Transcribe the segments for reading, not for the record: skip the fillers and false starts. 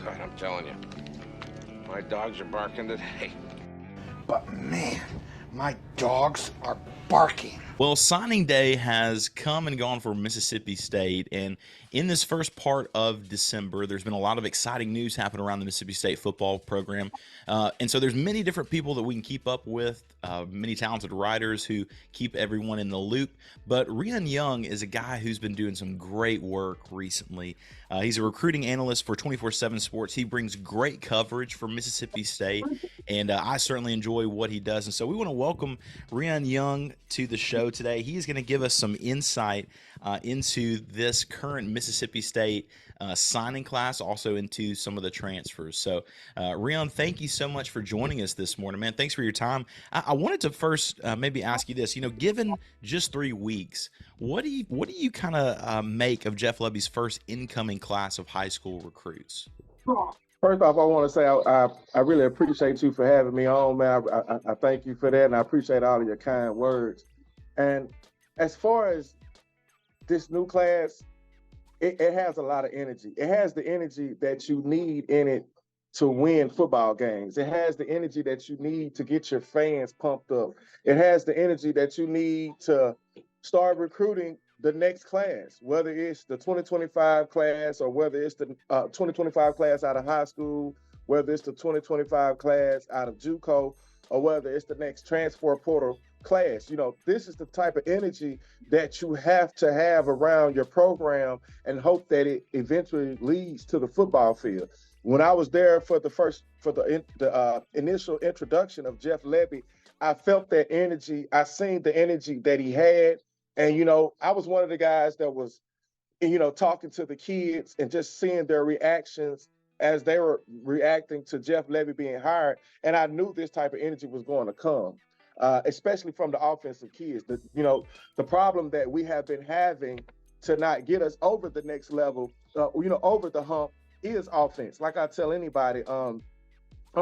God, I'm telling you, my dogs are barking today. But man, my dogs are barking. Well, signing day has come and gone for Mississippi State, and in this first part of December, there's been a lot of exciting news happening around the Mississippi State football program, and so there's many different people that we can keep up with, many talented writers who keep everyone in the loop. But Rion Young is a guy who's been doing some great work recently. He's a recruiting analyst for 24/7 Sports. He brings great coverage for Mississippi State, and I certainly enjoy what he does. And so we want to welcome Rion Young to the show today. He is going to give us some insight into this current Mississippi State signing class, also into some of the transfers. So, Rion, thank you so much for joining us this morning, man. Thanks for your time. I wanted to first maybe ask you this. You know, given just 3 weeks, what do you kind of make of Jeff Lebby's first incoming class of high school recruits? First off, I want to say I really appreciate you for having me on, man. I thank you for that, and I appreciate all of your kind words. And as far as this new class, it has a lot of energy. It has the energy that you need in it to win football games. It has the energy that you need to get your fans pumped up. It has the energy that you need to start recruiting the next class, whether it's the 2025 class or whether it's the 2025 class out of high school, whether it's the 2025 class out of JUCO, or whether it's the next transfer portal class. You know, this is the type of energy that you have to have around your program and hope that it eventually leads to the football field. When I was there for the initial introduction of Jeff Lebby, I felt that energy. I seen the energy that he had. And, you know, I was one of the guys that was, you know, talking to the kids and just seeing their reactions as they were reacting to Jeff Lebby being hired. And I knew this type of energy was going to come, especially from the offensive kids. The problem that we have been having to not get us over the next level, over the hump, is offense. Like I tell anybody, I'm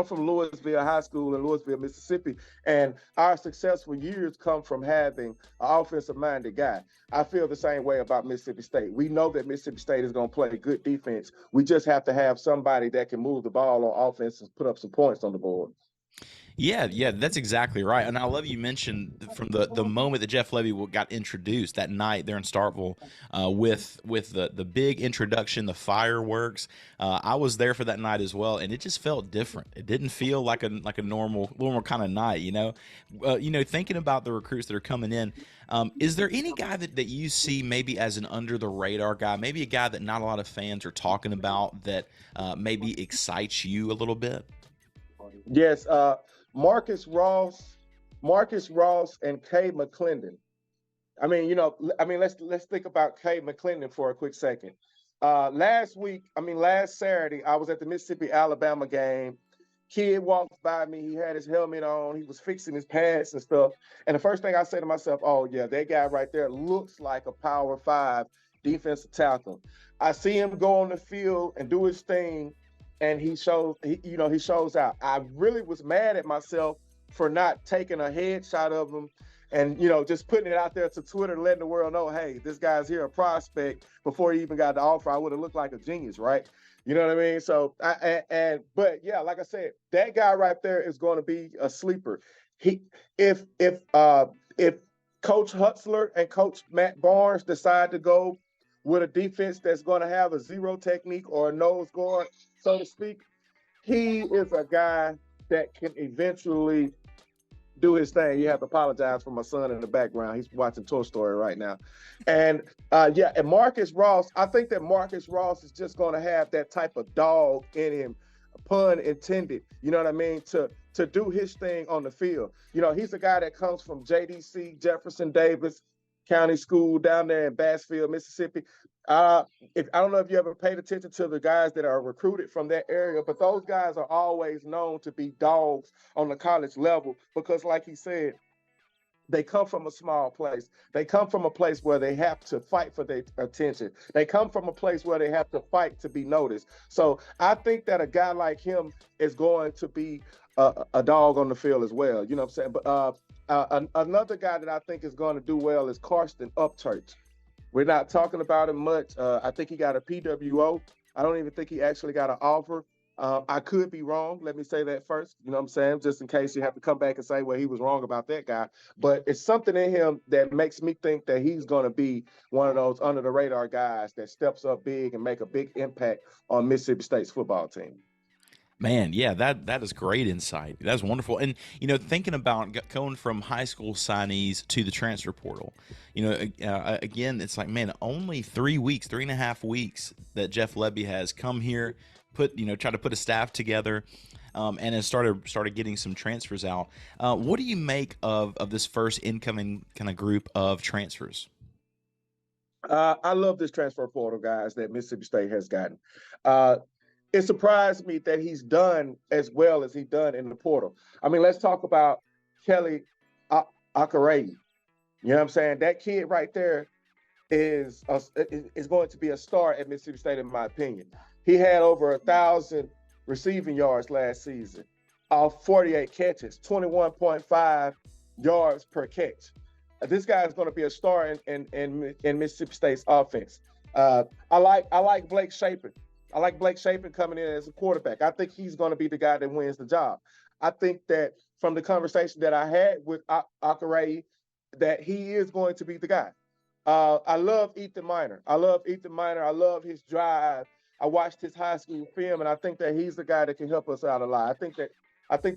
from Louisville High School in Louisville, Mississippi, and our successful years come from having an offensive-minded guy. I feel the same way about Mississippi State. We know that Mississippi State is going to play good defense. We just have to have somebody that can move the ball on offense and put up some points on the board. Yeah, that's exactly right. And I love you mentioned from the moment that Jeff Lebby got introduced that night there in Starkville with the big introduction, the fireworks. I was there for that night as well, and it just felt different. It didn't feel like a normal kind of night, you know. Thinking about the recruits that are coming in, is there any guy that you see maybe as an under the radar guy, maybe a guy that not a lot of fans are talking about that maybe excites you a little bit? Yes, Marcus Ross, and Kay McClendon. Let's think about Kay McClendon for a quick second. Last Saturday, I was at the Mississippi-Alabama game. Kid walked by me. He had his helmet on. He was fixing his pads and stuff. And the first thing I said to myself, oh, yeah, that guy right there looks like a Power 5 defensive tackle. I see him go on the field and do his thing, and he shows out. I really was mad at myself for not taking a headshot of him and, just putting it out there to Twitter, letting the world know, hey, this guy's here, a prospect, before he even got the offer. I would have looked like a genius, right? You know what I mean? So, but yeah, like I said, that guy right there is going to be a sleeper. If Coach Hutzler and Coach Matt Barnes decide to go with a defense that's going to have a zero technique or a nose guard, so to speak, he is a guy that can eventually do his thing. You have to apologize for my son in the background. He's watching Toy Story right now. And and Marcus Ross, I think that Marcus Ross is just going to have that type of dog in him, pun intended, you know what I mean, to do his thing on the field. He's a guy that comes from JDC, Jefferson Davis County School down there in Bassfield, Mississippi. I don't know if you ever paid attention to the guys that are recruited from that area, but those guys are always known to be dogs on the college level because, like he said, they come from a small place. They come from a place where they have to fight for their attention. They come from a place where they have to fight to be noticed. So I think that a guy like him is going to be a dog on the field as well. You know what I'm saying? But another guy that I think is going to do well is Karsten Upchurch. We're not talking about him much. I think he got a PWO. I don't even think he actually got an offer. I could be wrong. Let me say that first. You know what I'm saying? Just in case you have to come back and say, well, he was wrong about that guy. But it's something in him that makes me think that he's going to be one of those under the radar guys that steps up big and make a big impact on Mississippi State's football team. Man, yeah, that is great insight. That's wonderful. And thinking about going from high school signees to the transfer portal, again, it's like, man, only 3 weeks, 3.5 weeks that Jeff Lebby has come here, try to put a staff together, and has started getting some transfers out. What do you make of this first incoming kind of group of transfers? I love this transfer portal, guys, that Mississippi State has gotten. It surprised me that he's done as well as he done in the portal. I mean, let's talk about Kelly Akereye. You know what I'm saying? That kid right there is going to be a star at Mississippi State, in my opinion. He had over 1,000 receiving yards last season, off 48 catches, 21.5 yards per catch. This guy is going to be a star in Mississippi State's offense. I like Blake Shapen. I like Blake Shapen coming in as a quarterback. I think he's going to be the guy that wins the job. I think that from the conversation that I had with Akereye, that he is going to be the guy. I love Ethan Miner. I love his drive. I watched his high school film, and I think that he's the guy that can help us out a lot. I think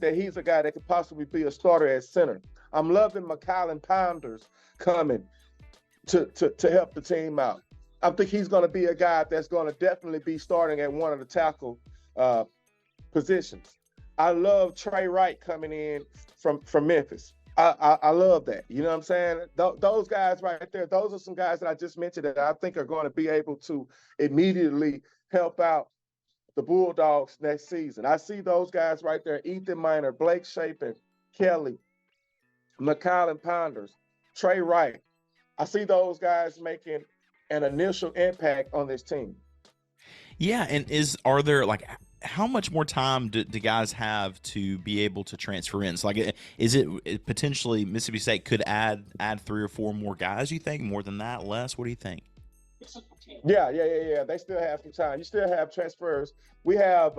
that he's a guy that could possibly be a starter at center. I'm loving McCallum Pounders coming to help the team out. I think he's going to be a guy that's going to definitely be starting at one of the tackle positions. I love Trey Wright coming in from Memphis. I love that. You know what I'm saying? Those guys right there, those are some guys that I just mentioned that I think are going to be able to immediately help out the Bulldogs next season. I see those guys right there: Ethan Miner, Blake Shapen, Kelly, McCallum Pounders, Trey Wright. I see those guys making an initial impact on this team. Yeah, and are there, like, how much more time do guys have to be able to transfer in? So, like, is it potentially Mississippi State could add 3 or 4 more guys? You think more than that, less? What do you think? Yeah. They still have some time. You still have transfers. We have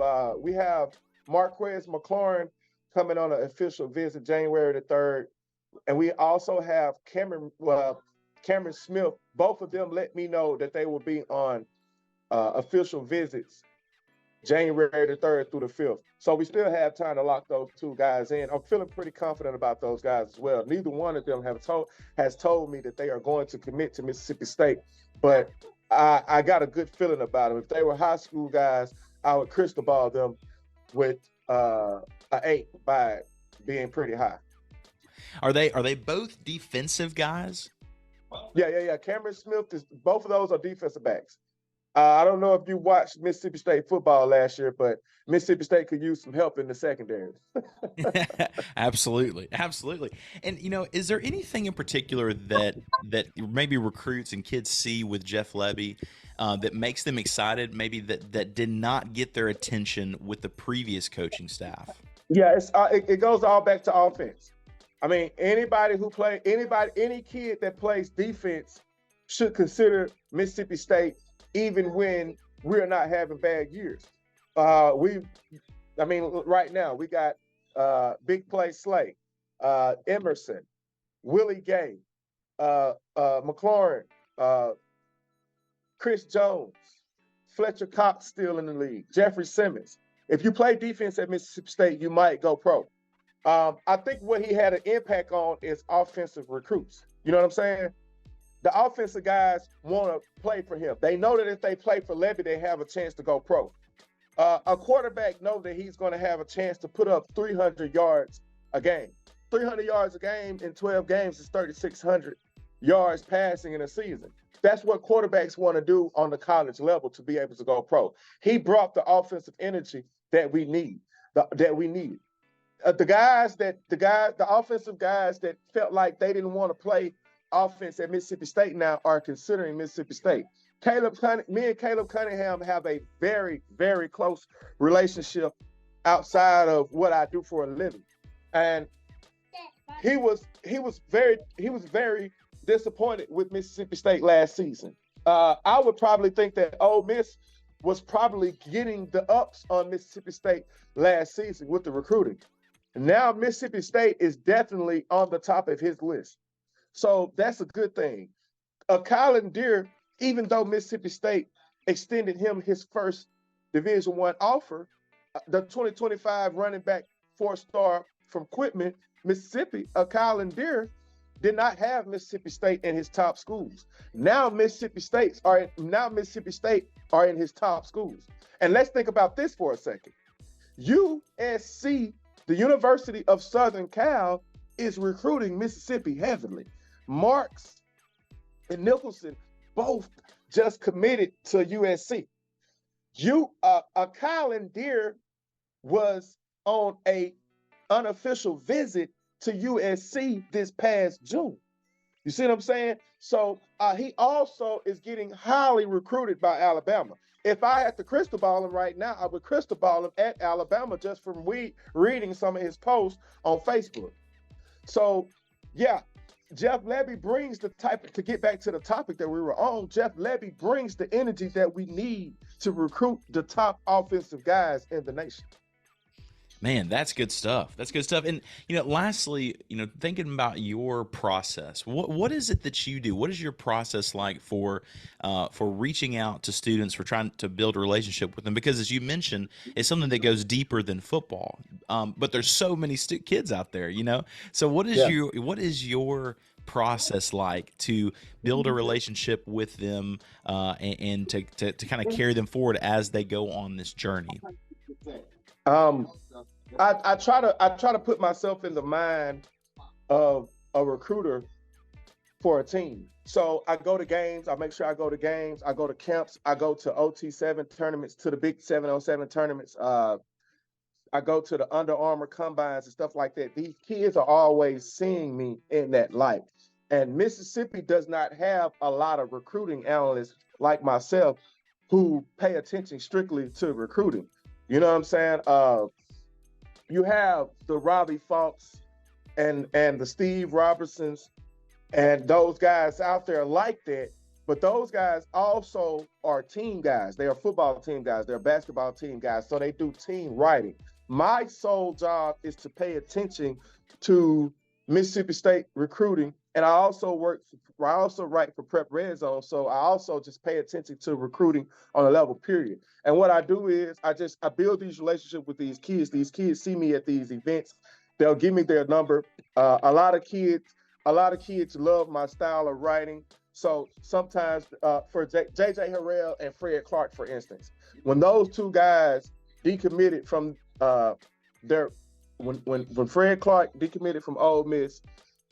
Marquez McLaurin coming on an official visit January the 3rd, and we also have Cameron Smith. Both of them let me know that they will be on official visits January the 3rd through the 5th. So we still have time to lock those 2 guys in. I'm feeling pretty confident about those guys as well. Neither one of them has told me that they are going to commit to Mississippi State, but I got a good feeling about them. If they were high school guys, I would crystal ball them with an 8 by being pretty high. Are they both defensive guys? Yeah. Cameron Smith both of those are defensive backs. I don't know if you watched Mississippi State football last year, but Mississippi State could use some help in the secondary. Absolutely. And is there anything in particular that maybe recruits and kids see with Jeff Lebby that makes them excited? Maybe that did not get their attention with the previous coaching staff. Yeah, it goes all back to offense. I mean, any kid that plays defense should consider Mississippi State, even when we're not having bad years. Right now we got Big Play Slay, Emerson, Willie Gay, McLaurin, Chris Jones, Fletcher Cox still in the league, Jeffrey Simmons. If you play defense at Mississippi State, you might go pro. I think what he had an impact on is offensive recruits. You know what I'm saying? The offensive guys want to play for him. They know that if they play for Lebby, they have a chance to go pro. A quarterback knows that he's going to have a chance to put up 300 yards a game. 300 yards a game in 12 games is 3,600 yards passing in a season. That's what quarterbacks want to do on the college level to be able to go pro. He brought the offensive energy that we need. The offensive guys that felt like they didn't want to play offense at Mississippi State now are considering Mississippi State. Me and Caleb Cunningham have a very, very close relationship outside of what I do for a living. And he was very disappointed with Mississippi State last season. I would probably think that Ole Miss was probably getting the ups on Mississippi State last season with the recruiting. Now Mississippi State is definitely on the top of his list. So that's a good thing. Kylan Deere, even though Mississippi State extended him his first Division I offer, the 2025 running back 4-star from Quitman, Mississippi, Kylan Deere, did not have Mississippi State in his top schools. Now Mississippi State are in his top schools. And let's think about this for a second. USC, the University of Southern Cal, is recruiting Mississippi heavily. Marks and Nicholson both just committed to USC. Kylan Deere was on a unofficial visit to USC this past June. You see what I'm saying? So he also is getting highly recruited by Alabama. If I had to crystal ball him right now, I would crystal ball him at Alabama just from reading some of his posts on Facebook. So, yeah, Jeff Lebby brings to get back to the topic that we were on, Jeff Lebby brings the energy that we need to recruit the top offensive guys in the nation. Man, that's good stuff. That's good stuff. And, lastly, thinking about your process, what is it that you do? What is your process like for reaching out to students, for trying to build a relationship with them? Because as you mentioned, it's something that goes deeper than football. But there's so many kids out there, So what is your process like to build a relationship with them and to kind of carry them forward as they go on this journey? I try to put myself in the mind of a recruiter for a team. So I go to games. I make sure I go to games. I go to camps. I go to OT7 tournaments, to the big 707 tournaments. I go to the Under Armour combines and stuff like that. These kids are always seeing me in that light. And Mississippi does not have a lot of recruiting analysts like myself who pay attention strictly to recruiting. You know what I'm saying? You have the Robbie Falks and the Steve Robertsons and those guys out there like that, but those guys also are team guys. They are football team guys. They're basketball team guys, so they do team writing. My sole job is to pay attention to Mississippi State recruiting, and I also write for Prep Red Zone, so I also just pay attention to recruiting on a level, period. And what I do is I build these relationships with these kids. These kids see me at these events. They'll give me their number. A lot of kids love my style of writing. So sometimes for J.J. Harrell and Fred Clark, for instance, when those two guys decommitted from when Fred Clark decommitted from Ole Miss,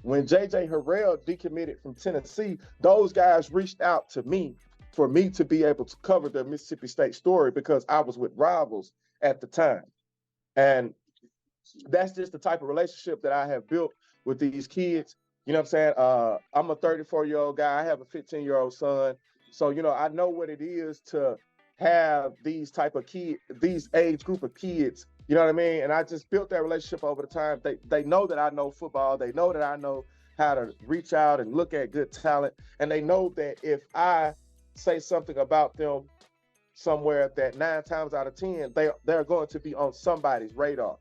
when J.J. Harrell decommitted from Tennessee, those guys reached out to me for me to be able to cover their Mississippi State story because I was with Rivals at the time. And that's just the type of relationship that I have built with these kids. You know what I'm saying? I'm a 34-year-old guy. I have a 15-year-old son. So, I know what it is to have these type of kids, these age group of kids. You know what I mean? And I just built that relationship over the time. They know that I know football. They know that I know how to reach out and look at good talent. And they know that if I say something about them somewhere, that 9 times out of 10, they're going to be on somebody's radar.